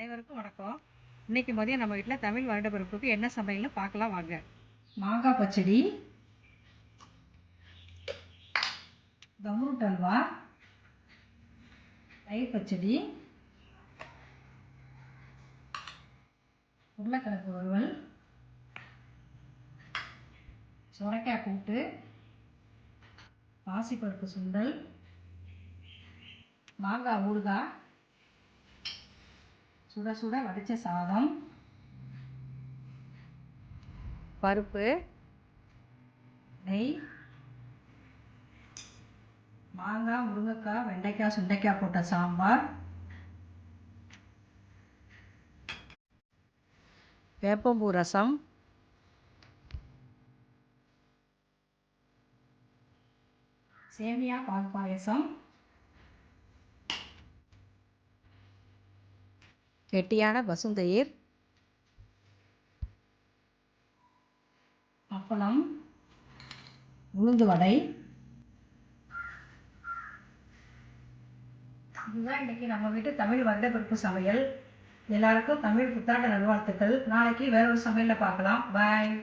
அனைவருக்கும் வணக்கம். இன்னைக்கு மதியம் நம்ம வீட்டில் தமிழ் வருடப்பிறப்புக்கு என்ன சமையல்னு பார்க்கலாம் வாங்க. மாங்காய் பச்சடி, கம்ரூட் அல்வா, தயிர் பச்சடி, உருளைக்கிழங்கு வறுவல், சுரைக்காய் கூட்டு, பாசிப்பருப்பு சுண்டல், மாங்காய் ஊறுகாய், சுட சுட வடித்த சாதம், பருப்பு, நெய், மாங்காய், முருங்கைக்காய், வெண்டைக்காய், சுண்டைக்காய் போட்ட சாம்பார், வேப்பம்பூ ரசம், சேமியா பால் பாயசம், கெட்டியான பசுந்தயிர், அப்பளம், உளுந்து வடை. இதுதான் இன்றைக்கி நம்ம வீட்டு தமிழ் வருடப்பிறப்பு சமையல். எல்லாருக்கும் தமிழ் புத்தாண்டு நல்வாழ்த்துக்கள். நாளைக்கு வேற ஒரு சமையலில் பார்க்கலாம். பாய்.